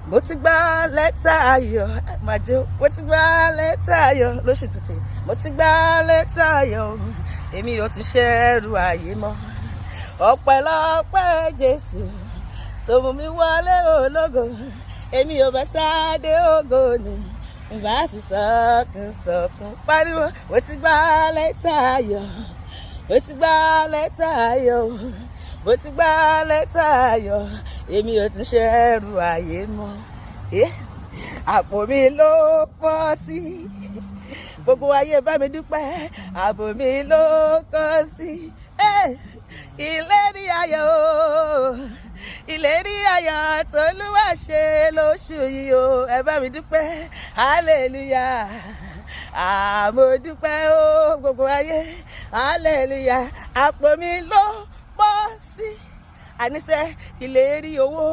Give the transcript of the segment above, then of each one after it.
mo ti gba lẹ́tà ayọ̀ màjò, mo ti gba lẹ́tà ayọ̀ lóṣù tuntun, mo ti gba lẹ́tà ayọ̀, èmi ò tún ṣẹ́rù ayé mọ́. Ọpẹ́lọpẹ́ Jésù tó mú mi wọlé ológo, èmi ò bá sáde ògo ni, ìbá sì sọkún pariwo. Mo ti gba lẹ́tà ayọ̀, mo ti gba lẹ́tà ayọ̀, mo ti gba lẹ́tà ayọ̀, èmi ò tún ṣẹ́rù ayé mọ́. Àpò mi ló pọ̀ sí, gbogbo ayé bá mi dúpẹ́, àpò mi ló kọ́ sí. Ìlérí ayọ̀, ìlérí ayọ̀ t'Olúwa ṣe lóṣù yìí o, ẹ bá mi dúpẹ́, hallelujah. Mo dúpẹ́ o gbogbo ayé, hallelujah. Àpò mi ló pọ̀ sí, àníṣe ìlérí owó,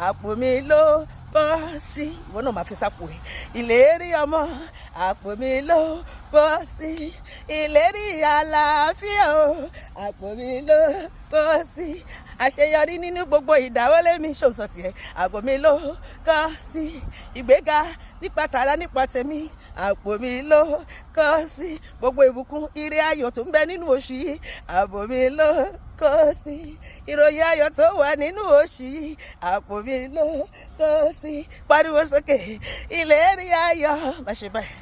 àpò mi ló pọ̀ sí, ìwọ náà máa fi sápò ẹ̀. Ìlérí ọmọ, àpò mi ló pọ̀ sí. Ìlérí àlàáfíà o, àpò mi ló pọ̀ sí. Àṣeyọrí nínú gbogbo ìdáwọ́lé mi, ṣòǹsọ tiẹ̀, àpò mi ló kọ́ sí. Ìgbéga nípa tààrà nípa tẹ̀mí, àpò mi ló kọ́ sí. Gbogbo ìbùkún ire ayọ̀ tó ń bẹ nínú oṣù yìí, àpò mi ló kọ́ sí. Ìròyìn ayọ̀ tó wà nínú oṣù yìí, àpò mi ló kọ́ sí. Pariwo sókè, ìlérí ayọ̀, má ṣe báyìí.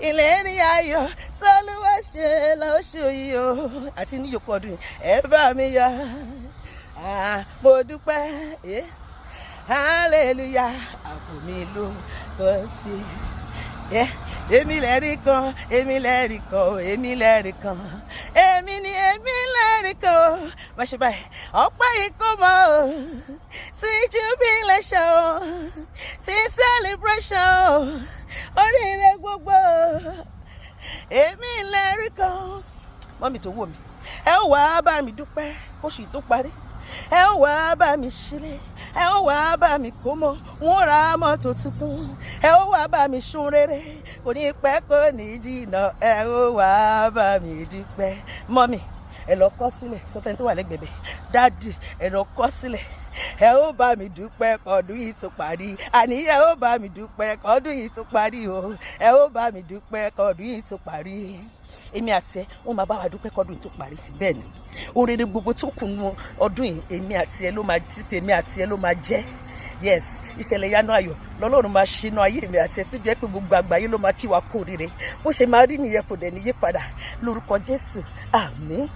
Ìlérí ayọ̀ t'Olúwa ṣe lóṣù yìí o, àti ní yòókù ọdún yìí, ẹ bá mi yọ̀. Mo dúpẹ́, hallelujah. Àpò mi ló kọ́ sí. Èmi lẹ́rìí kan, èmi lẹ́rìí kan, èmi lẹ́rìí kan, èmi lẹ́rìí kan. Má ṣe báyìí. Ọpẹ́ ìkómọ, ti jubilation, ti celebration, oríire gbogbo, èmi lẹ́rìí kan. Mọ́mì tó wò mí, ẹ ó wá bá mi dúpẹ́ kóṣù tó parí, ẹ ó wá bá mi ṣílẹ̀, ẹ ó wá bá mi kó mọ́, wọ́n ra mọ́tò tuntun, ẹ ó wá bá mi ṣún rere, kò ní pẹ́ kò ní jìnnà, ẹ ó wá bá mi dúpẹ́. Mọ́mì, ẹ lọ kọ sílẹ̀, sọ fẹ́ni tó wà lẹ́gbẹ̀ẹ́ bẹ̀, dáàdì ẹ lọ kọ sílẹ̀, ẹ ó bá mi dúpẹ́ kọ́dún yìí tó parí, àní ẹ ó bá mi dúpẹ́ kọ́dún yìí tó parí o, ẹ ó bá mi dúpẹ́ kọ́dún yìí tó parí. Èmi àti ẹ wọ́n máa bá wa dúpẹ́ kọ́dún yìí tó parí. Bẹ́ẹ̀ ni ohun rere gbogbo tó kù nínú ọdún yìí, èmi àti ẹ ló máa jí, tèmi àti ẹ ló máa jẹ́. Yes, ìṣẹ̀lẹ̀ ìyanu ayọ̀ lọ́lọ́run máa ṣe inú ayé mi àti ẹ, tó jẹ́ pé gbogbo àgbáyé ló máa kí wa kú oríire. Bó ṣe máa rí nìyẹn, kò dẹ̀ ní yí padà lórúkọ Jésù, àmín.